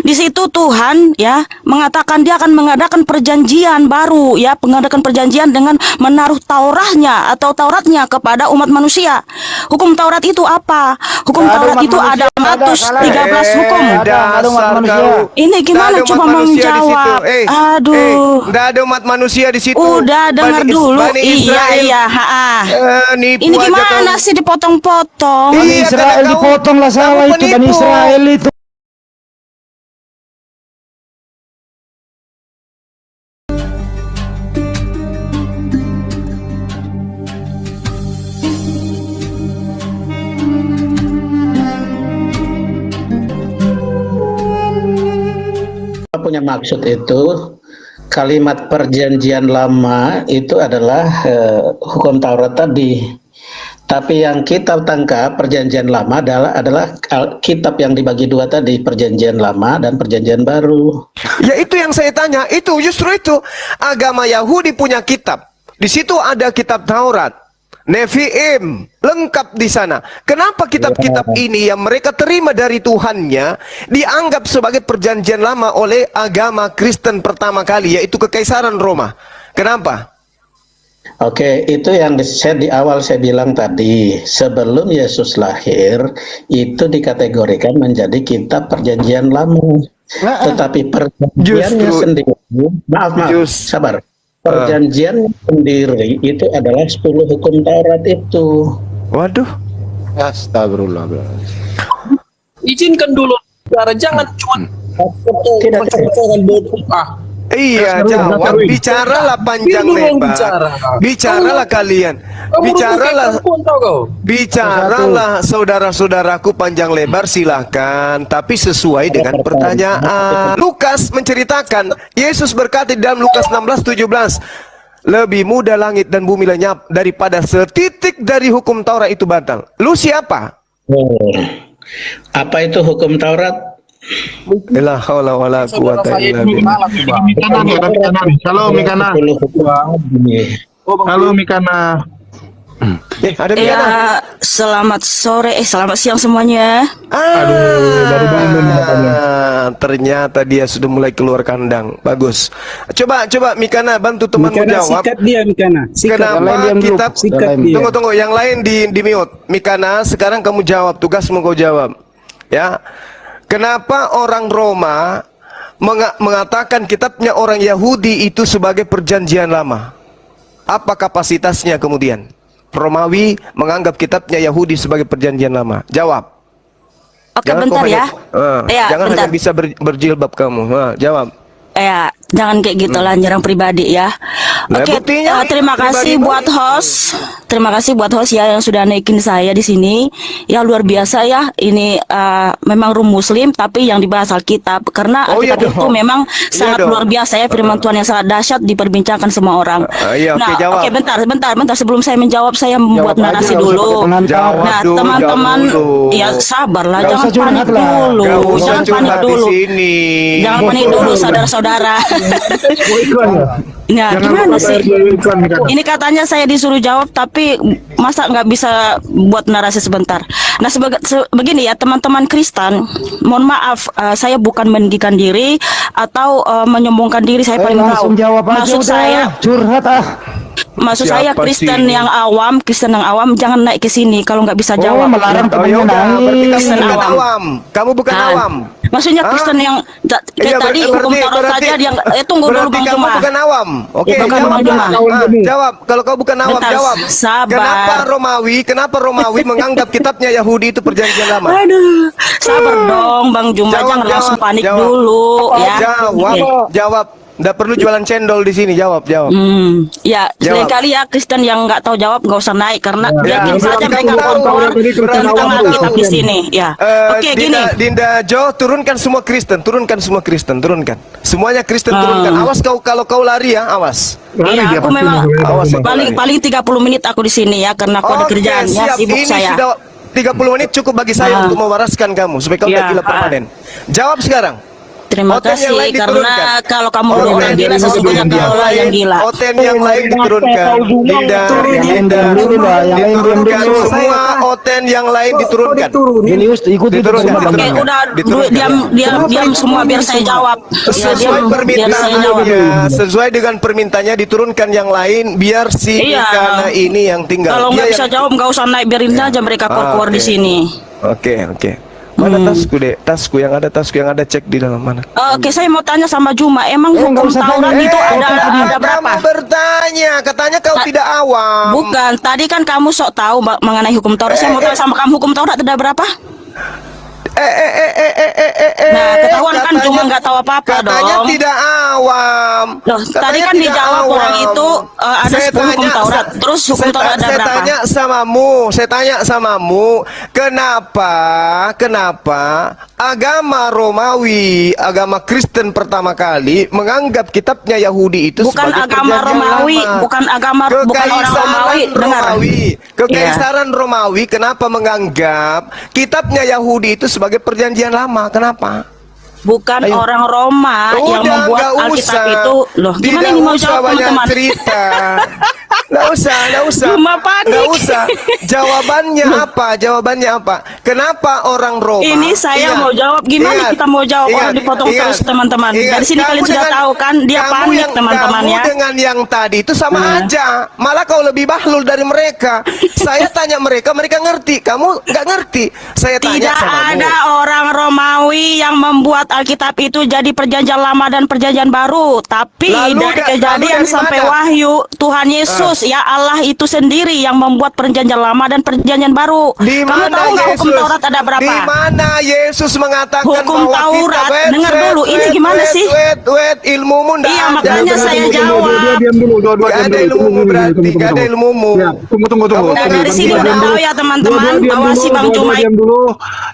Di situ Tuhan ya mengatakan dia akan mengadakan perjanjian baru ya, mengadakan perjanjian dengan menaruh Tauratnya atau Tauratnya kepada umat manusia. Hukum Taurat itu apa? Hukum Nggak ada Taurat umat itu manusia, ada nggak ada, salah. 113 hukum. Nggak ada umat Dasar manusia. kau. Ini Nggak gimana ada coba umat mau manusia di situ. menjawab? Aduh. Nggak ada umat manusia di situ. Udah dengar dulu. Bani Iya Israel. iya, ha. Nipu Ini aja gimana kau. sih dipotong-potong? Bani Iya, Israel karena kau- dipotong lah, salah kamu itu Bani penipu. Israel itu. Punya maksud itu kalimat perjanjian lama itu adalah hukum Taurat tadi. Tapi yang kita tangkap perjanjian lama adalah kitab yang dibagi dua tadi, perjanjian lama dan perjanjian baru. Ya itu yang saya tanya, itu justru itu agama Yahudi punya kitab. Di situ ada kitab Taurat, Nevi'im, lengkap di sana. Kenapa kitab-kitab ini yang mereka terima dari Tuhannya dianggap sebagai perjanjian lama oleh agama Kristen pertama kali, yaitu Kekaisaran Roma? Kenapa? Oke, itu yang di awal saya bilang tadi, sebelum Yesus lahir itu dikategorikan menjadi kitab perjanjian lama. Tetapi perjanjiannya sendiri, maaf, sabar. Perjanjian sendiri itu adalah 10 hukum Taurat itu. Waduh. Astagfirullah. Izinkan dulu, saudara, jangan cuma Tidak. Iya, jawab, bicaralah panjang lebar. Bicaralah kalian. Bicaralah saudara-saudaraku panjang lebar, silakan, tapi sesuai dengan pertanyaan. Lukas menceritakan, Yesus berkata di dalam Lukas 16:17, lebih mudah langit dan bumi lenyap daripada setitik dari hukum Taurat itu batal. Lu siapa? Apa itu hukum Taurat? La haula wala quwata illa billah. Halo Mikana. Halo Mikana. Ada Mikana. Ya, selamat sore, selamat siang semuanya. baru bangun katanya. Ternyata dia sudah mulai keluar kandang. Bagus. Coba Mikana bantu temanmu Mikana, jawab. sikat dia Mikana. Kenapa kitab? Sikat dia. Tunggu, yang lain di mute. Mikana, sekarang kamu jawab. Tugasmu kau jawab. Ya. Kenapa orang Roma mengatakan kitabnya orang Yahudi itu sebagai perjanjian lama? Apa kapasitasnya kemudian? Romawi menganggap kitabnya Yahudi sebagai perjanjian lama. Jawab. Oke, bentar ya. Jangan bentar. hanya bisa berjilbab kamu. Jawab. Ya, jangan kayak gitu lah, nyerang pribadi ya. Nah, Oke, buktinya terima kasih pribadi buat host. Terima kasih buat host ya yang sudah naikin saya di sini. Ya luar biasa ya. Ini memang room Muslim tapi yang dibahas Alkitab, karena Alkitab itu memang sangat luar biasa ya, firman Tuhan yang sangat dahsyat diperbincangkan semua orang. Iya, nah, jawab. oke, bentar sebelum saya menjawab, saya membuat narasi dulu. Nah, teman-teman, ya sabarlah, jangan panik dulu. Jangan panik dulu. Jangan panik dulu, saudara-saudara. Nah, gimana sih? Ini katanya saya disuruh jawab, tapi masa nggak bisa buat narasi sebentar. Nah, begini ya, teman-teman Kristen, mohon maaf, saya bukan meninggikan diri atau menyombongkan diri. Saya paling tahu. Maksud saya, curhat maksud saya Kristen yang awam, jangan naik ke sini kalau nggak bisa jawab. Melarang temannya naik. Kristen awam. Kamu bukan awam. Maksudnya Kristen yang tadi hukum Taurat saja yang tunggu dulu Bang kamu Juma. bukan awam. Oke, Bukan jawab. Bang Juma. Jawab. Kalau kau bukan awam, Bentar, jawab. sabar. Kenapa Romawi menganggap kitabnya Yahudi itu perjanjian lama? Aduh, sabar dong Bang Juma, jangan langsung panik dulu ya. Jawab. Nggak perlu jualan cendol di sini. Jawab. Ya, lain kali ya Kristen yang nggak tahu jawab nggak usah naik, karena biarkan saja mereka kompor tentang Alkitab di sini. Ya, oke, gini. Dinda Jo, turunkan semua Kristen, turunkan. Semuanya Kristen turunkan. Awas kalau kau lari ya, awas. Iya, aku memang paling 30 menit aku di sini ya, karena aku ada kerjaan ya, sibuk Ini saya. sudah 30 menit cukup bagi saya untuk mewaraskan kamu supaya kau tidak gila permanen. Jawab sekarang. Terima Oten yang kasih lain karena diturunkan. kalau kamu Oten orang gila yang sesungguhnya lain- kaulah yang gila. Oten yang lain diturunkan. Linda, Yang lain diam dulu lah, yang lain diam diturunkan dulu. semua oten yang lain diturunkan. Julius ikuti itu Diturunkan, semua. Oke, diturunkan. udah Diturunkan. diam semua biar saya jawab. Ya, Sesuai diam biar saya jawab. permintaannya, sesuai dengan permintaannya diturunkan yang lain biar si Iya. Mikana ini yang tinggal. Kalau Dia nggak yang- bisa jawab nggak usah naik, biarin aja mereka keluar di oke. sini. Oke, oke. Mana tasku, Dek? Tasku yang ada cek di dalam mana? Oke, saya mau tanya sama Juma, emang hukum nggak usah Taurat tanya. itu ada berapa? Kamu bertanya, katanya kau tidak awam. Bukan, tadi kan kamu sok tahu mengenai hukum Taurat. Saya mau tanya sama kamu, hukum Taurat ada berapa? Nah, ketahuan kan Katanya- Juma nggak tahu apa-apa katanya dong. tidak awam. Loh, tadi Katanya kan tidak dijawab orang itu ada Saya 10 hukum tanya- Taurat. Terus hukum Taurat ada saya berapa? tanya samamu, kenapa agama Romawi, agama Kristen pertama kali menganggap kitabnya Yahudi itu Bukan sebagai agama perjanjian Romawi, lama. bukan orang Romawi, dengar. Kekaisaran Romawi kenapa menganggap kitabnya Yahudi itu sebagai perjanjian lama? Kenapa? Bukan Ayo. orang Roma yang Udah, membuat nggak Alkitab usah. itu. Loh, gimana Tidak ini mau usah jawab banyak teman-teman? cerita. Nggak usah. Cuma panik. Nggak usah. Jawabannya apa? Kenapa orang Roma? Ini saya mau jawab. Gimana kita mau jawab? Orang dipotong terus, teman-teman. Dari sini kalian sudah tahu kan, dia panik, teman-teman, kamu ya. dengan yang tadi itu sama aja. Malah kau lebih bahlul dari mereka. Saya tanya mereka ngerti. Kamu nggak ngerti. Saya tanya Tidak samamu. ada orang Romawi yang membuat Alkitab itu jadi perjanjian lama dan perjanjian baru. Tapi Lalu dari lalu Kejadian dari sampai mana? Wahyu, Tuhan Yesus ya Allah itu sendiri yang membuat perjanjian lama dan perjanjian baru. Di Kamu mana tahu nggak hukum Yesus? Taurat ada berapa? Di mana Yesus mengatakan Hukum bahwa Taurat, dengar dulu, ini gimana sih? Wait, ilmumu ndak Iya, ada. makanya saya jawab. Diam dulu, dua Gak ada ilmumu berarti, gak ada ilmumu. Ya, tunggu. Nah, dari sini udah tahu ya teman-teman, awasi Bang Jumai. Diam dulu.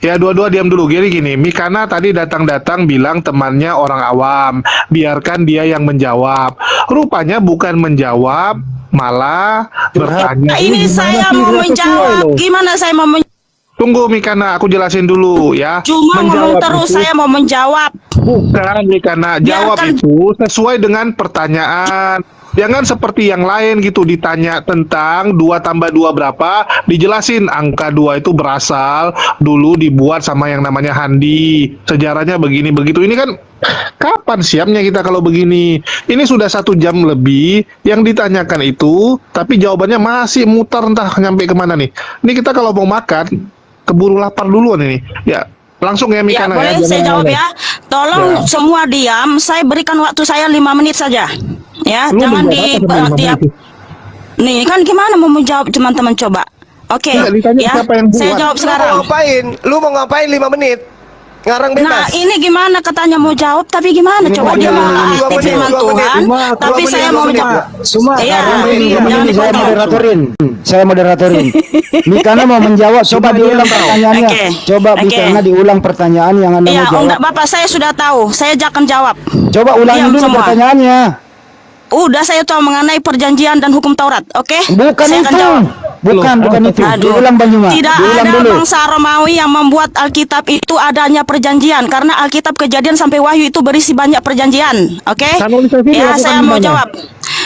Ya, dua diam dulu. Gini, Mikana tadi datang bilang temannya orang awam, biarkan dia yang menjawab. Rupanya bukan menjawab, malah bertanya. Nah, ini saya mau menjawab. Gimana saya mau menjawab? Tunggu Mikana, aku jelasin dulu ya. Cuma ngomong terus, itu saya mau menjawab. bukan Mikana, jawab Biarkan- itu sesuai dengan pertanyaan. Jangan seperti yang lain gitu, ditanya tentang 2 tambah 2 berapa, dijelasin angka 2 itu berasal dulu dibuat sama yang namanya Handi. Sejarahnya begini begitu. Ini kan kapan siapnya kita kalau begini? Ini sudah 1 jam lebih yang ditanyakan itu, tapi jawabannya masih mutar entah nyampe kemana nih. Ini kita kalau mau makan, keburu lapar duluan ini. Ya, langsung ya Ya, Mikana boleh saya jawab ya. Tolong semua diam, saya berikan waktu saya 5 menit saja. Ya, Lu jangan menjawab di apa sama 5 tiap. menit? Nih, kan gimana mau menjawab teman-teman coba. Oke, Enggak, ditanya ya. siapa yang buat. Saya jawab sekarang. Lu mau ngapain 5 menit? Ngarang Nah, bebas. ini gimana katanya mau jawab, tapi gimana? Coba dia mau aktif firman Tuhan, tapi saya mau menjawab. Iya, jangan Ini saya dipotong. moderatorin. Saya moderatorin. Mikana mau menjawab, coba diulang pertanyaannya. Oke. Coba Oke. Mikana diulang pertanyaan yang Anda Iya, mau jawab. enggak Bapak, saya sudah tahu. Saya akan jawab. Coba ulangi Diam dulu semua. pertanyaannya. Udah saya tahu mengenai perjanjian dan hukum Taurat. Oke? Bukan Saya akan itu. jawab. Bukan itu. Aduh. Diulang Banyuma. Tidak Diulang ada dulu. bangsa Romawi yang membuat Alkitab itu adanya perjanjian, karena Alkitab Kejadian sampai Wahyu itu berisi banyak perjanjian. Oke? Kanonisasi Ya, dilakukan saya di mau mana? jawab.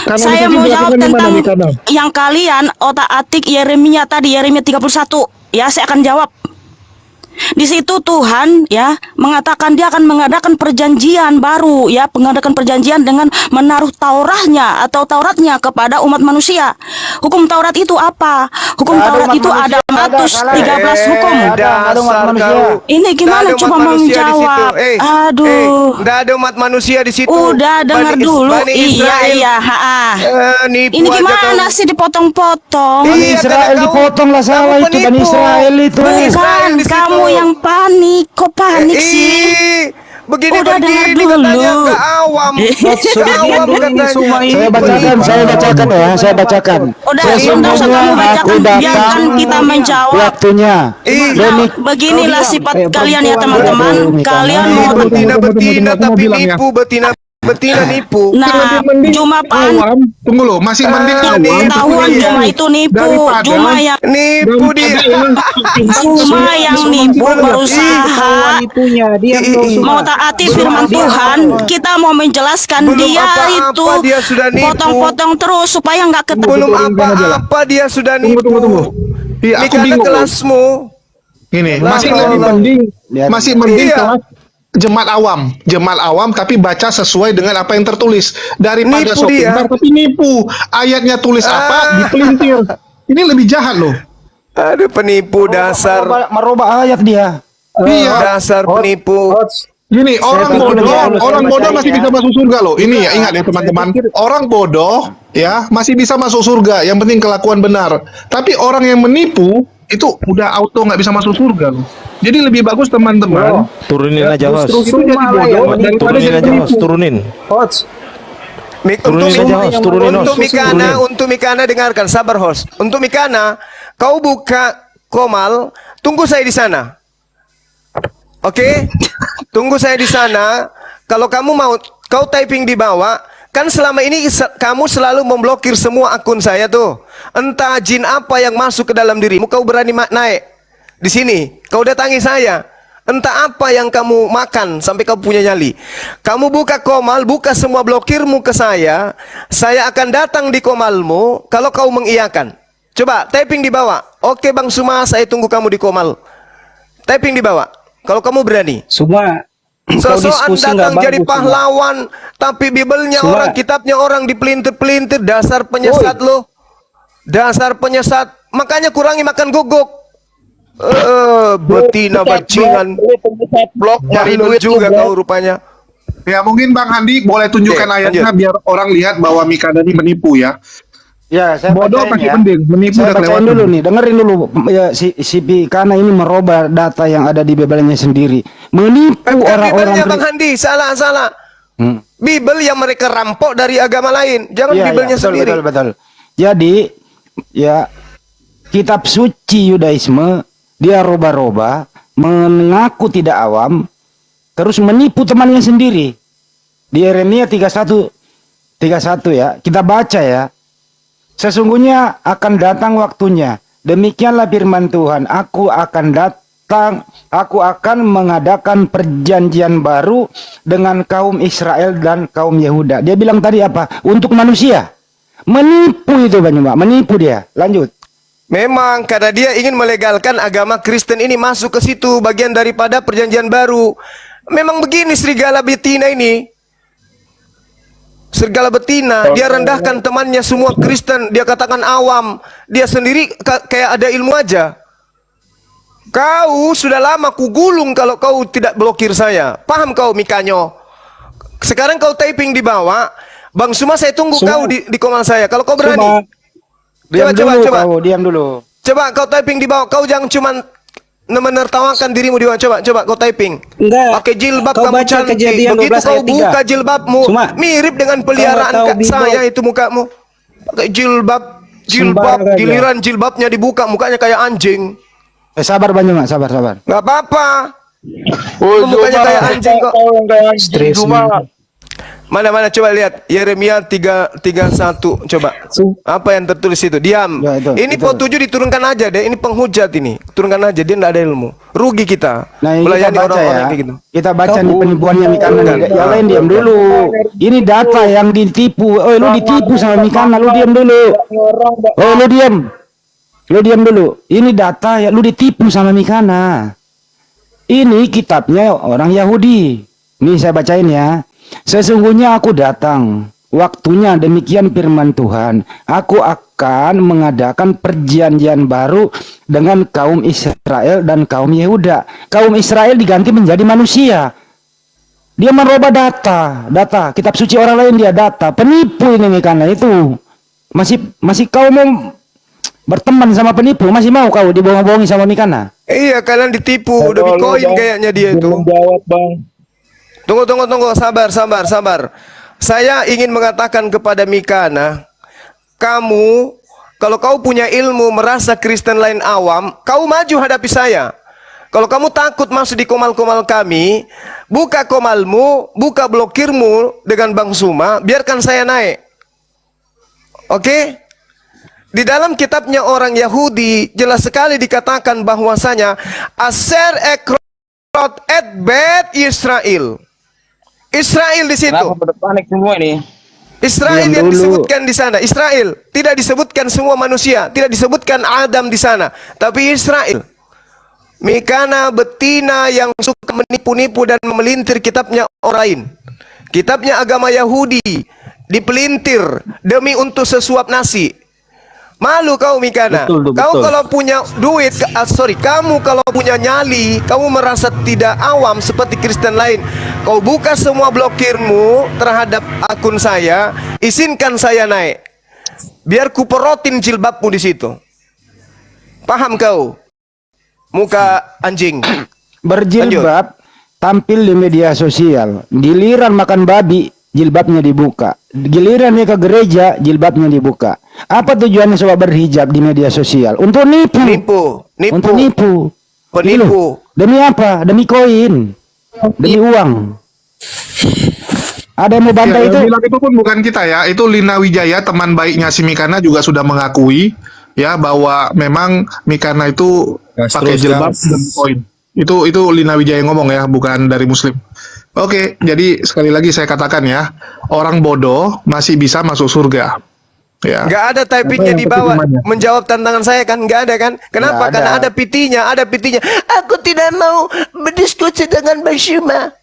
Kanonisasi Saya mau jawab dilakukan di mana, tentang Mikana? yang kalian otak-atik Yeremia tadi, Yeremia 31. Ya, saya akan jawab. Di situ Tuhan ya mengatakan dia akan mengadakan perjanjian baru ya, mengadakan perjanjian dengan menaruh Tauratnya atau Tauratnya kepada umat manusia. Hukum Taurat itu apa? Hukum Nggak ada Taurat umat itu manusia, ada nggak ada, salah. 113 hukum. Ada umat manusia. Ini gimana coba mau menjawab? Aduh. Nggak ada umat manusia di situ. Udah dengar dulu. Iya. Nipu Ini aja gimana kau. sih dipotong-potong? Bani Iya, Israel karena dipotong lah, salah kamu itu Bani penipu. Israel itu. Bani Israel Bukan, di situ. kamu yang panik. Kok panik sih? Begini Udah dengar dulu. katanya nggak awam. Nggak awam katanya. Saya bacakan ya, saya bacakan. Udah, Sesungguhnya nggak usah kamu bacakan, aku datang, biarkan kita menjawab. waktunya. Nah, beginilah sifat kalian ya teman-teman. Kalian mau Betina-betina tapi bilang ya. nipu betina betina nipu. Nah, Mending cuma awam, tunggu lo, masih mending awam. pengetahuan Iya. cuma itu nipu, Daripada- cuma yang Nipu dia. berusaha itunya dia mau taati firman Tuhan, kita mau menjelaskan Belum dia apa-apa itu dia sudah nipu. potong-potong terus supaya nggak ketemu. Belum apa-apa dia sudah nipu. Tunggu. Iya, Ini aku karena bingung. kelasmu. Ini Lah, masih Allah. lebih mending, Biar- masih mending Iya. kelas jemaat awam tapi baca sesuai dengan apa yang tertulis daripada Nipu sok dia. pintar tapi nipu ayatnya tulis apa dipelintir. Ini lebih jahat loh. Aduh, penipu dasar. merubah ayat dia. Iya. Dasar penipu. Gini, orang bodoh masih ya. bisa masuk surga loh. Ini ya ingat ya teman-teman. Orang bodoh ya masih bisa masuk surga. Yang penting kelakuan benar. Tapi orang yang menipu itu udah auto nggak bisa masuk surga loh. Jadi lebih bagus teman-teman. Turunin aja, Host. Itu jadi bodoh daripada Turunin jadi aja, Host. penipu. Turunin. Untuk Turunin aja, Host. Turunin, Host. Untuk Mikana dengarkan, sabar host. Untuk Mikana, kau buka komal, tunggu saya di sana. Oke? Tunggu saya di sana. Kalau kamu mau, kau typing di bawah. Kan selama ini kamu selalu memblokir semua akun saya tuh. Entah jin apa yang masuk ke dalam dirimu, kau berani naik di sini. Kau datangi saya. Entah apa yang kamu makan sampai kamu punya nyali. Kamu buka komal, buka semua blokirmu ke saya. Saya akan datang di komalmu kalau kau mengiyakan. Coba typing di bawah. Oke Bang Suma, saya tunggu kamu di komal. Typing di bawah. Kalau kamu berani. Semua Sosokan datang jadi pahlawan, tapi Bibelnya orang, kitabnya orang dipelintir-pelintir. Dasar penyesat lo. Dasar penyesat. Makanya kurangi makan guguk. Betina bajingan. Blok nyari duit juga kau rupanya. Ya mungkin Bang Handi boleh tunjukkan Oke, ayatnya lanjut. biar orang lihat bahwa Mikana ini menipu ya. Ya, saya Bodoh bacain masih ya. mending, menipu Saya udah bacain kelewatan. dulu nih, dengerin dulu ya, si Pikana ini merubah data yang ada di Bibelnya sendiri, menipu Bukan orang-orang. Bibelnya Bang Handi, salah. Hmm. Bibel yang mereka rampok dari agama lain, jangan Iya, Bibelnya betul, sendiri. betul. Jadi ya kitab suci Yudaisme dia roba-roba, mengaku tidak awam, terus menipu temannya sendiri. Di Yeremia 31 ya, kita baca ya. Sesungguhnya akan datang waktunya. Demikianlah firman Tuhan. Aku akan mengadakan perjanjian baru dengan kaum Israel dan kaum Yehuda. Dia bilang tadi apa? Untuk manusia. Menipu itu Banyumak, menipu dia. Lanjut. Memang karena dia ingin melegalkan agama Kristen ini masuk ke situ, bagian daripada perjanjian baru. Memang begini serigala betina ini. Serigala betina, dia rendahkan temannya semua Kristen, dia katakan awam, dia sendiri kayak ada ilmu aja. Kau sudah lama kugulung kalau kau tidak blokir saya. Paham kau Mikanyo? Sekarang kau typing di bawah, Bang Suma saya tunggu kau di komal saya. Kalau kau berani. Diam Coba. dulu, diam dulu. Coba kau typing di bawah. Kau jangan cuman menertawakan dirimu di bawah. Coba kau typing. Enggak. Pakai jilbab Kau kamu baca cantik. Kejadian Begitu 12 kau ayat 3. buka jilbabmu, Cuma, mirip dengan peliharaan kau tahu saya Bible. itu mukamu. Pakai jilbab, Sembarang aja. giliran jilbabnya dibuka, mukanya kayak anjing. Sabar Banyumak, sabar. Gak apa-apa. Lu mukanya kayak anjing kok. Mana coba lihat Yeremia 3:1 coba. Apa yang tertulis itu? Diam. Ya, itu, Ini itu. pot 7 diturunkan aja deh. Ini penghujat ini. Turunkan aja, dia enggak ada ilmu. Rugi kita. Nah, ini kita Melayani baca orang-orang ya. kayak gitu. Kita baca nih penipuannya Mikana nih. Bukan. Yang lain diam dulu. Ini data yang ditipu. Oh, lu ditipu sama Mikana, lu diam dulu. Oh, lu diam. Lu diam dulu. Ini data ya lu ditipu sama Mikana. Ini kitabnya orang Yahudi. Nih saya bacain ya. Sesungguhnya aku datang, waktunya demikian firman Tuhan. Aku akan mengadakan perjanjian baru dengan kaum Israel dan kaum Yehuda. Kaum Israel diganti menjadi manusia. Dia merubah data kitab suci orang lain, dia data. Penipu ini karena itu. Masih kau mau berteman sama penipu? Masih mau kau dibohong-bohongi sama Mikana? Iya, kalian ditipu, udah Bitcoin kayaknya dia itu. Jawab Bang. Tunggu, sabar. Saya ingin mengatakan kepada Mikana, kamu, kalau kau punya ilmu merasa Kristen lain awam, kau maju hadapi saya. Kalau kamu takut masuk di komal-komal kami, buka komalmu, buka blokirmu dengan Bang Suma, biarkan saya naik. Oke? Di dalam kitabnya orang Yahudi jelas sekali dikatakan bahwasanya Aser Ekrot et Bet Israel. Israel di situ. Kenapa pada panik semua ini? Israel Diam yang dulu. disebutkan di sana. Israel tidak disebutkan semua manusia, tidak disebutkan Adam di sana, tapi Israel. Mikana betina yang suka menipu-nipu dan memelintir kitabnya orang lain. Kitabnya agama Yahudi dipelintir demi untuk sesuap nasi. Malu kau Mikana. Betul, Kau betul. kalau punya duit, kamu kalau punya nyali, kamu merasa tidak awam seperti Kristen lain. Kau buka semua blokirmu terhadap akun saya, izinkan saya naik. Biar ku perotin jilbabmu di situ. Paham kau? Muka anjing. Berjilbab tampil di media sosial. Giliran makan babi, jilbabnya dibuka. Giliran dia ke gereja, jilbabnya dibuka. Apa tujuannya soal berhijab di media sosial? Untuk nipu. Nipu. Untuk nipu. Penipu. Demi apa? Demi koin. Demi uang. Ada yang mau bantah Ya, itu? yang bilang itu pun bukan kita ya, itu Lina Wijaya, teman baiknya si Mikana juga sudah mengakui ya bahwa memang Mikana itu Gas pakai terus, jilbab gas. dan koin. Itu Lina Wijaya ngomong ya, bukan dari Muslim. Oke, jadi sekali lagi saya katakan ya, orang bodoh masih bisa masuk surga. Ya. Nggak ada typingnya Apa yang di bawah pertimbangannya? menjawab tantangan saya kan, nggak ada kan? Kenapa? Nggak ada. Karena ada PT-nya. Aku tidak mau berdiskusi dengan Bang Syuma.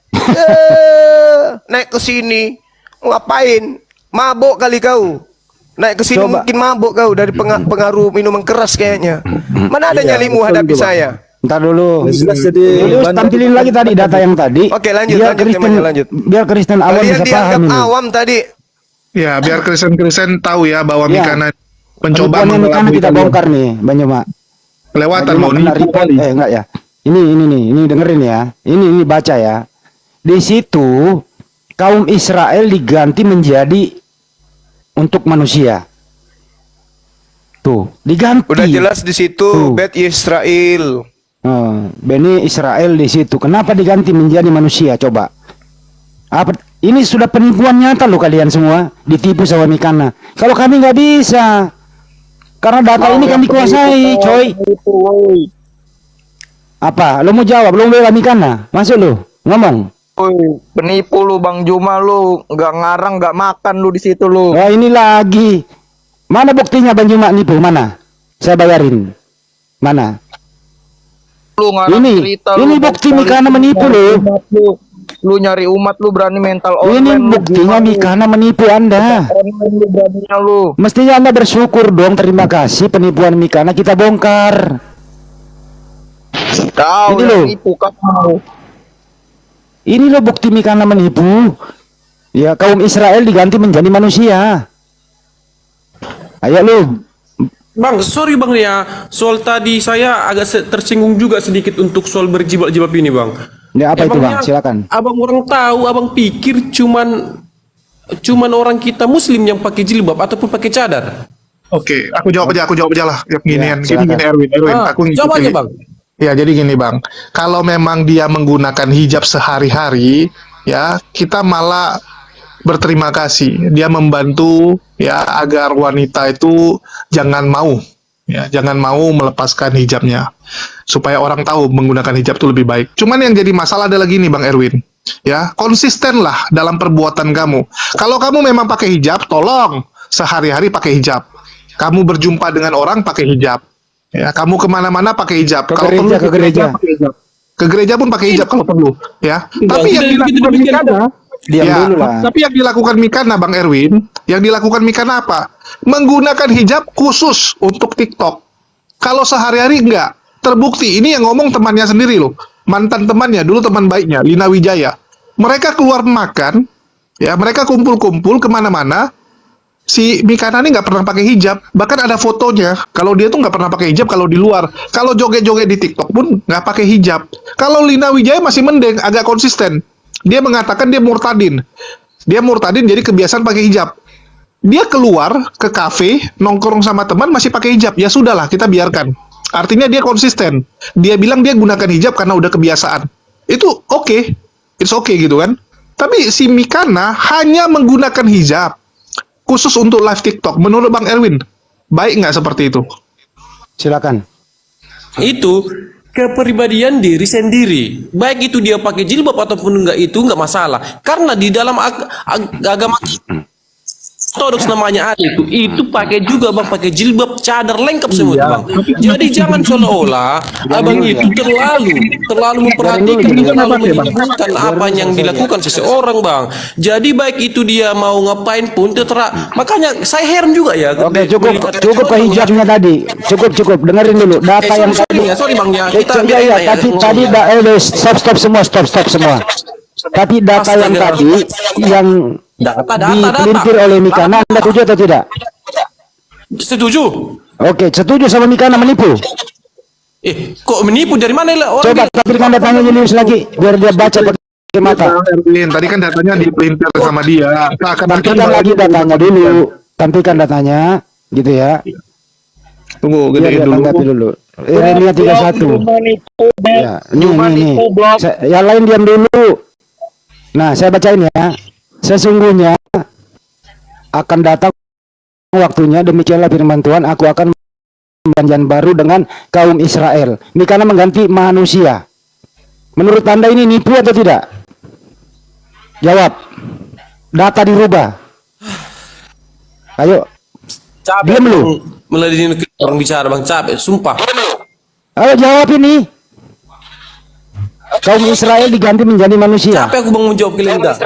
Naik ke sini ngapain? Mabok kali kau. Naik ke sini Coba. mungkin mabok kau dari pengaruh minuman keras kayaknya. Mana ada nyalimu hadapi saya? Ntar dulu. Jelas jadi Julius banyak tampilin lagi tadi data yang tadi. Oke, lanjut, Biar lanjut, Kristen, temanya, lanjut. biar Kristen awam Kalian bisa dianggap paham ini. awam tadi. Ya, biar Kristen-Kristen tahu ya bahwa Ya. Mikana mencoba Penipuannya Mikana mengelabui kita kalian. bongkar nih, Banyuma. Kelewatan mau Banyuma kena nipu report. kali. Enggak ya. Ini dengerin ya. Ini baca ya. Di situ kaum Israel diganti menjadi untuk manusia. Tuh, diganti. Udah jelas di situ Tuh. Bet Israel. Bani Israel di situ. Kenapa diganti menjadi manusia? Coba. Apa? Ini sudah penipuan nyata loh kalian semua. Ditipu sama Mikana. Kalau kami nggak bisa. Karena data ini kan dikuasai, coy. Apa? Lo mau jawab? Lo bela Mikana? Masuk lo. Ngomong. Woi, penipu lu Bang Juma lu, nggak ngarang, nggak makan lu di situ lu. Wah ini lagi. Mana buktinya Bang Juma nipu? Mana? Saya bayarin. Mana? Lu ngarang Ini. cerita Ini lu, bukti Bang, Mikana nyari menipu lu. umat lu. Lu nyari umat lu berani mental Ini online lu, buktinya gimana lu? Mikana menipu Anda. Online lu beraninya lu. Mestinya Anda bersyukur dong. Terima kasih penipuan Mikana kita bongkar. Kau Ini yang lu. nipu kau. Ini loh bukti Mikana menipu. Ya, kaum Israel diganti menjadi manusia. Ayo lu. Bang, sorry bang ya, soal tadi saya agak tersinggung juga sedikit untuk soal berjilbab-jilbab ini bang. Ya apa itu Bang? Emangnya Silakan. Abang orang tahu, abang pikir cuman orang kita Muslim yang pakai jilbab ataupun pakai cadar. Oke, aku jawab aja lah. Ya, Ya, gini silakan. Erwin, Ah, aku jawab ngikutin. aja bang. Ya, jadi gini Bang, kalau memang dia menggunakan hijab sehari-hari, ya kita malah berterima kasih. Dia membantu ya agar wanita itu jangan mau melepaskan hijabnya. Supaya orang tahu menggunakan hijab itu lebih baik. Cuman yang jadi masalah adalah gini Bang Erwin, ya konsistenlah dalam perbuatan kamu. Kalau kamu memang pakai hijab, tolong sehari-hari pakai hijab. Kamu berjumpa dengan orang pakai hijab. Ya, kamu kemana-mana pakai hijab. Ke Kalau gereja, perlu ke gereja. pakai hijab. Ke gereja pun pakai hijab kalau perlu, ya. Tapi yang tidak dilakukan demikian. Mikana, Diam ya, dulu lah. tapi yang dilakukan Mikana, Bang Erwin, yang dilakukan Mikana apa? Menggunakan hijab khusus untuk TikTok. Kalau sehari-hari enggak. Terbukti, ini yang ngomong temannya sendiri loh. Mantan temannya, dulu teman baiknya, Lina Wijaya. Mereka keluar makan, ya, mereka kumpul-kumpul kemana-mana. Si Mikana ini nggak pernah pakai hijab, bahkan ada fotonya. Kalau dia tuh nggak pernah pakai hijab kalau di luar. Kalau joget-joget di TikTok pun nggak pakai hijab. Kalau Lina Wijaya masih mending, agak konsisten. Dia mengatakan dia murtadin. Dia murtadin jadi kebiasaan pakai hijab. Dia keluar ke kafe, nongkrong sama teman masih pakai hijab. Ya sudahlah, kita biarkan. Artinya dia konsisten. Dia bilang dia gunakan hijab karena udah kebiasaan. Itu oke. It's okay gitu kan. Tapi si Mikana hanya menggunakan hijab khusus untuk live TikTok. Menurut Bang Erwin, baik nggak seperti itu? Silakan. Itu kepribadian diri sendiri. Baik itu dia pakai jilbab ataupun enggak, itu enggak masalah. Karena di dalam agama ortodoks namanya ada itu pakai juga bang, pakai jilbab, cadar, lengkap semua itu bang. Jadi jangan seolah-olah abang itu terlalu memperhatikan, terlalu menyebutkan apa yang dilakukan seseorang bang. Jadi baik itu dia mau ngapain pun terserah. Makanya saya heran juga ya. Oke, cukup ke hijabnya tadi. Cukup dengerin dulu data yang tadi. sorry bang ya. Tadi stop semua. Tapi data yang tadi yang dipelintir oleh Mikana, Anda setuju atau tidak? Setuju. Oke, setuju sama Mikana menipu. Kok menipu dari mana orang? Coba tampilkan datanya Julius lagi biar dia baca pakai mata. Erwin, tadi kan datanya dipelintir sama dia. Tampilkan lagi datanya dulu. Tampilkan datanya, gitu ya. Tunggu, Biar gedein dia dulu. tanggapi dulu. Irenia 31. Ya, nih. Yang lain diam dulu. Nah, saya bacain ya. Sesungguhnya akan datang waktunya, demikianlah firman Tuhan, aku akan perjanjian baru dengan kaum Israel. Ini karena mengganti manusia. Menurut Anda ini nipu atau tidak? Jawab. Data dirubah. Ayo. Capek Diam lu. meladeni orang bicara bang, capek, sumpah. Ayo jawab ini. Kaum Israel diganti menjadi manusia. Capek aku bang menjawab kalian dah.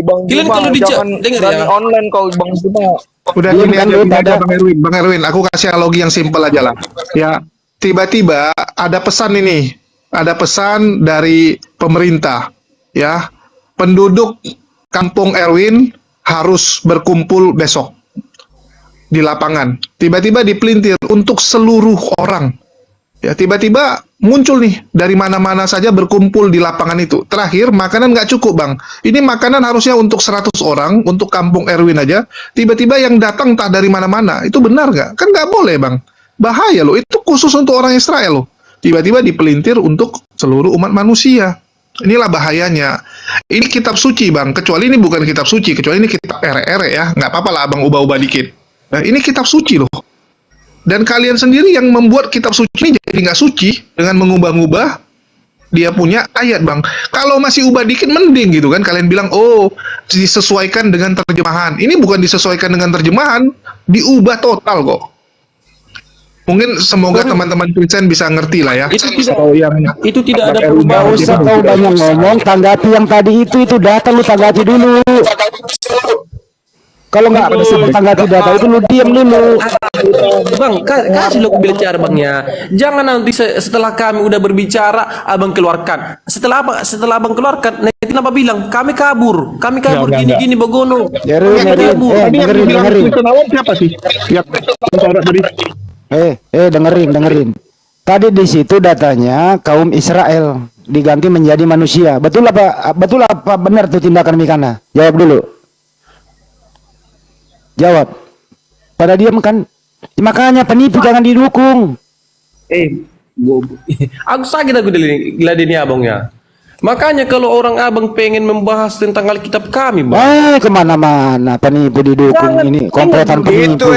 Bang Kalian Juma, kalau jangan dengar berani ya. online kau Bang Juma. Udah Diam gini kan aja, lu, gini aja ada. Bang Erwin, aku kasih analogi yang simpel aja lah. Ya, tiba-tiba ada pesan ini, ada pesan dari pemerintah, ya, penduduk Kampung Erwin harus berkumpul besok di lapangan. Tiba-tiba dipelintir untuk seluruh orang. Ya, tiba-tiba muncul nih dari mana-mana saja berkumpul di lapangan itu. Terakhir, makanan nggak cukup, Bang. Ini makanan harusnya untuk 100 orang, untuk Kampung Erwin aja. Tiba-tiba yang datang entah dari mana-mana. Itu benar nggak? Kan nggak boleh, Bang. Bahaya loh. Itu khusus untuk orang Israel loh. Tiba-tiba dipelintir untuk seluruh umat manusia. Inilah bahayanya. Ini kitab suci, Bang. Kecuali ini bukan kitab suci. Kecuali ini kitab ere-ere ya. Nggak apa-apa lah, Abang ubah-ubah dikit. Nah, ini kitab suci loh. Dan kalian sendiri yang membuat kitab suci ini jadi nggak suci dengan mengubah-ubah dia punya ayat, Bang. Kalau masih ubah dikit mending gitu kan. Kalian bilang, oh disesuaikan dengan terjemahan. Ini bukan disesuaikan dengan terjemahan, diubah total kok. Mungkin semoga teman-teman Kristen bisa ngerti lah ya. Itu tidak ada Gak perubahan. usah kau banyak ngomong, tanggapi yang tadi itu data lu tanggapi dulu. Kalau nggak bisa tanggapi data itu lu diam dulu. Bang, kasih lo bicara bang ya. Jangan nanti setelah kami udah berbicara, abang keluarkan. Setelah apa? Setelah abang keluarkan, nanti kenapa bilang kami kabur gini-gini begono. Dengerin. Siapa sih? Ya, tadi. Dengerin. Tadi di situ datanya kaum Israel diganti menjadi manusia. Betul apa benar tuh tindakan Mikana? Jawab dulu. Jawab. Pada diam kan? Makanya penipu jangan didukung. Aku sakit aku diladeni abangnya. Makanya kalau orang abang pengen membahas tentang Alkitab kami, bang. Kemana-mana penipu didukung. Ini komplotan penipu.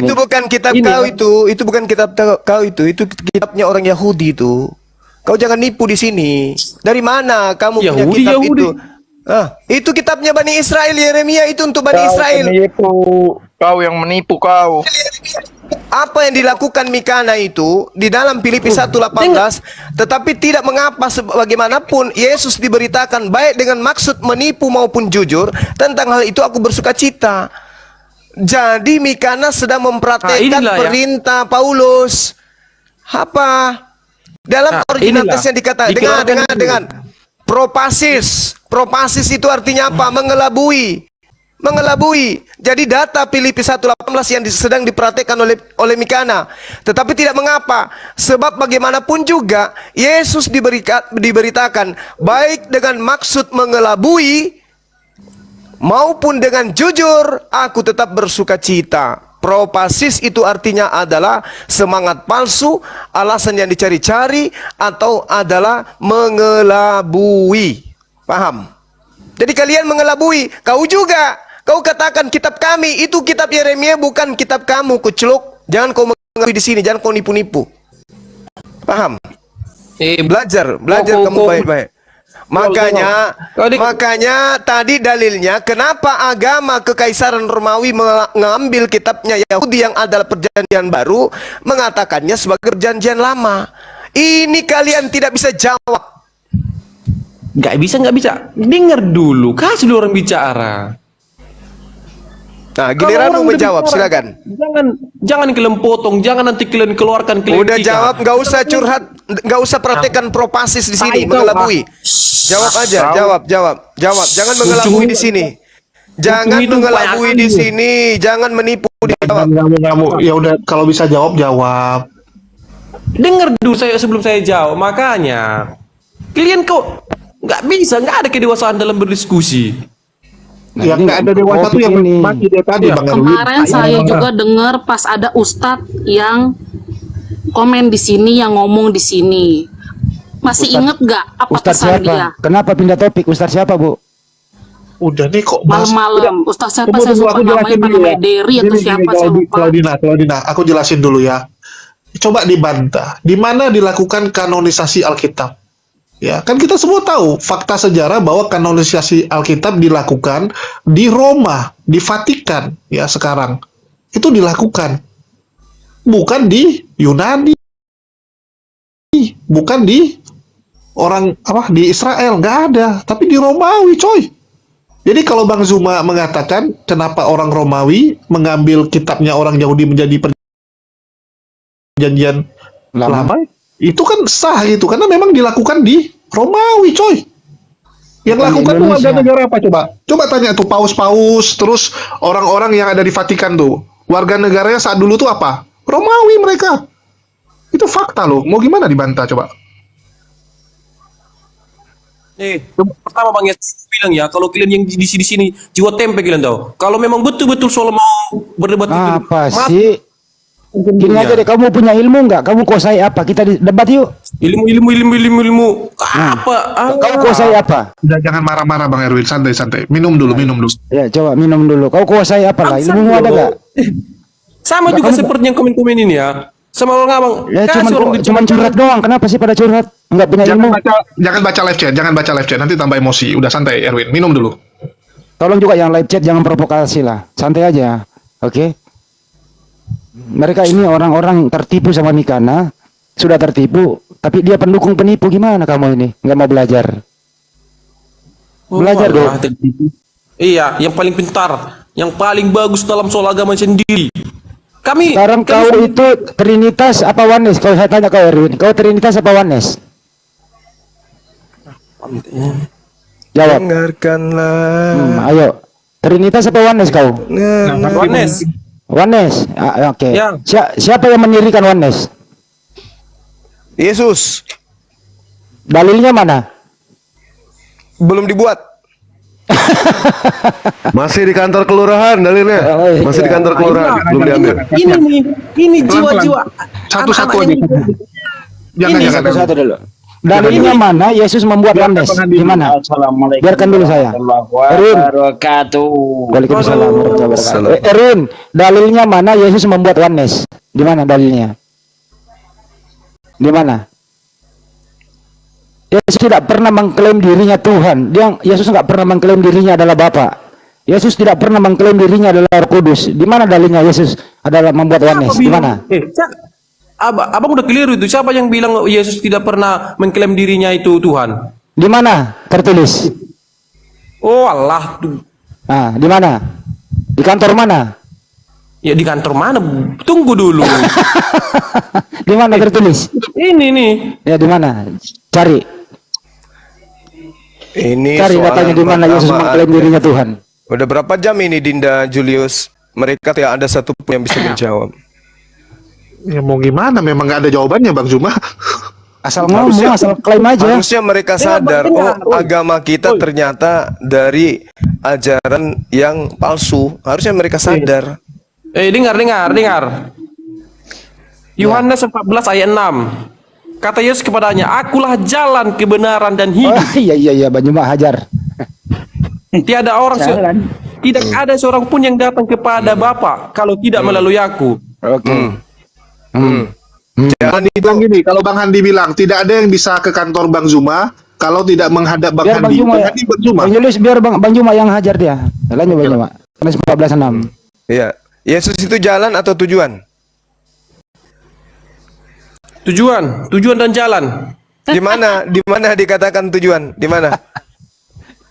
Itu bukan kitab kau itu bukan kitab kau itu kitabnya orang Yahudi itu. Kau jangan nipu di sini. Dari mana kamu punya kitab itu? Itu kitabnya Bani Israel, Yeremia itu untuk Bani Israel. Kau yang menipu kau. Apa yang dilakukan Mikana itu di dalam Filipi 1:18, tetapi tidak mengapa sebagaimanapun Yesus diberitakan baik dengan maksud menipu maupun jujur, tentang hal itu aku bersuka cita. Jadi Mikana sedang mempraktekkan perintah Paulus. Apa? Dalam original teksnya dikatakan dengan propasis. Propasis itu artinya apa? Mengelabui. Jadi data Filipi 1:18 yang sedang diperhatikan oleh Mikana. Tetapi tidak mengapa, sebab bagaimanapun juga Yesus diberitakan baik dengan maksud mengelabui maupun dengan jujur, aku tetap bersuka cita. Propasis itu artinya adalah semangat palsu, alasan yang dicari-cari, atau adalah mengelabui. Paham? Jadi kalian mengelabui. Kau juga. Kau katakan kitab kami, itu kitab Yeremia, bukan kitab kamu, kuceluk. Jangan kau mengelabui di sini, jangan kau nipu-nipu. Paham? Belajar kamu baik-baik. Makanya tadi dalilnya kenapa agama kekaisaran Romawi mengambil kitabnya Yahudi yang adalah perjanjian baru, mengatakannya sebagai perjanjian lama. Ini kalian tidak bisa jawab. Nggak bisa. Dengar dulu, kasih dulu orang bicara. Nah, giliranmu menjawab, silakan. Jangan kalian potong, jangan nanti kalian keluarkan Udah jawab, nggak usah curhat, nggak usah praktekkan propasis di sini, mengelabui. Jawab aja, jawab. Jangan mengelabui di sini. Jangan mengelabui di sini, jangan menipu. Kamu ya udah, kalau bisa jawab. Dengar dulu saya sebelum saya jawab. Makanya kalian kok nggak ada kedewasaan dalam berdiskusi. Yang nggak ada dewasa tuh yang mati dia tadi, Bang Erwin. Kemarin saya juga dengar pas ada ustadz yang komen di sini, yang ngomong di sini. Masih inget gak apa Ustadz pesan siapa? dia? Kenapa pindah topik? Ustadz siapa, Bu? Udah nih kok Malam-malam. Ustadz siapa? Saya lupa namanya, namanya Derry atau siapa, saya lupa. Claudina, aku jelasin dulu ya. Coba dibantah. Di mana dilakukan kanonisasi Alkitab? Ya, kan kita semua tahu fakta sejarah bahwa kanonisasi Alkitab dilakukan di Roma, di Vatikan, ya sekarang. Itu dilakukan. Bukan di Yunani. Bukan di di Israel, nggak ada, tapi di Romawi, coy. Jadi kalau Bang Zuma mengatakan kenapa orang Romawi mengambil kitabnya orang Yahudi menjadi perjanjian lama, itu kan sah gitu, karena memang dilakukan di Romawi, coy. Yang Bukan lakukan tuh Indonesia. warga negara apa coba? Coba tanya tuh paus-paus, terus orang-orang yang ada di Vatikan tuh, warga negaranya saat dulu tuh apa? Romawi mereka. Itu fakta loh. Mau gimana dibantah coba? Pertama Bang Yesus bilang ya, kalau kalian yang di sini jiwa tempe kalian tahu. Kalau memang betul-betul soal mau berdebat Apa sih? Gini aja deh, kamu punya ilmu nggak? Kamu kuasai apa? Kita debat yuk. ilmu. Apa? Kamu kuasai apa? Udah, jangan marah-marah Bang Erwin, santai-santai. Minum dulu. Ya, coba minum dulu. Kau kuasai apa lah? Ilmumu ada nggak? Sama Nggak, juga kamu- seperti yang komen-komen ini ya. Sama orang abang. Ya, Kasih orang cuman curhat doang. Kenapa sih pada curhat? Nggak punya ilmu? Jangan baca live chat, nanti tambah emosi. Udah santai Erwin, minum dulu. Tolong juga yang live chat jangan provokasi lah. Santai aja. Oke? Mereka ini orang-orang tertipu sama Mikana. Sudah tertipu. Tapi dia pendukung penipu. Gimana kamu ini? Nggak mau belajar. Belajar dong. Iya, yang paling pintar, yang paling bagus dalam soal agama sendiri. Sekarang kau itu Trinitas apa Oneness? Kalau saya tanya kau Erwin, kau Trinitas apa Oneness? Jawab. Dengarkanlah. Ayo. Trinitas apa Oneness kau? Oneness. Oneness. Oke. Ya. Siapa yang mendirikan Oneness? Yesus Dalilnya mana? belum dibuat. Masih di kantor kelurahan dalilnya. Masih di kantor kelurahan, belum diambil. Ini jiwa-jiwa Satu-satu aja. Jangan. Satu-satu dulu. Dalilnya mana Yesus membuat Oneness? Gimana? Biarkan dulu saya. Erwin. Waalaikumsalam warahmatullahi wabarakatuh. Erwin, dalilnya mana Yesus membuat Oneness? Di mana dalilnya? Di mana? Yesus tidak pernah mengklaim dirinya Tuhan. Yesus nggak pernah mengklaim dirinya adalah Bapa. Yesus tidak pernah mengklaim dirinya adalah Roh Kudus. Di mana dalilnya Yesus adalah membuat Oneness? Di mana? Abang udah keliru itu. Siapa yang bilang Yesus tidak pernah mengklaim dirinya itu Tuhan? Di mana tertulis? Oh Allah. Nah, di mana? Di kantor mana? Ya di kantor mana? Tunggu dulu. Di mana tertulis? Ini nih. Ya di mana? Cari. Ini Cari datanya di mana Yesus mengklaim dirinya Tuhan. Udah berapa jam ini Dinda Julius? Mereka tidak ada satu pun yang bisa menjawab. Ya mau gimana? Memang nggak ada jawabannya Bang Zuma. Asal ngomong, asal klaim aja. Harusnya mereka sadar, agama kita ternyata dari ajaran yang palsu. Harusnya mereka sadar. Dengar. Yohanes 14 ayat 6. Kata Yesus kepadanya, "Akulah jalan, kebenaran dan hidup. Oh, iya Banyuma hajar. Tidak ada seorang pun yang datang kepada Bapa kalau tidak melalui aku." Oke. Jalan itu Bilang gini, kalau Bang Handi bilang tidak ada yang bisa ke kantor Bang Zuma kalau tidak menghadap Bang Biar Bang Handi. Juma Bang ya. Handi Bang Zuma. Bang Julius biar Bang Juma yang hajar dia. Lanjut Bang Juma. Yohanes 14:6. ya. Yesus itu jalan atau tujuan? Tujuan dan jalan. Di mana dikatakan tujuan? Di mana?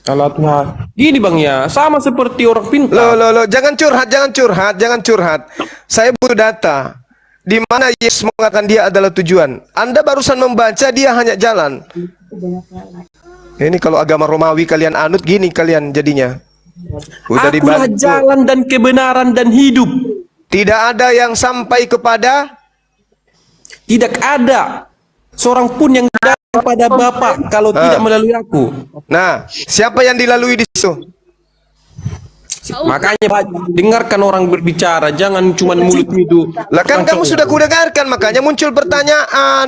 Allah Tuhan. Gini Bang ya, sama seperti orang pintar. Loh, jangan curhat. Saya butuh data. Di mana Yesus mengatakan dia adalah tujuan? Anda barusan membaca dia hanya jalan. Ini kalau agama Romawi kalian anut gini kalian jadinya. Udah Akulah dibantu. jalan dan kebenaran dan hidup. Tidak ada yang sampai kepada Tidak ada seorang pun yang datang kepada Bapa kalau tidak melalui aku. Nah, siapa yang dilalui di situ? Makanya Pak, dengarkan orang berbicara, jangan cuma mulut itu. Lah kan kamu sudah kudengarkan, makanya muncul pertanyaan.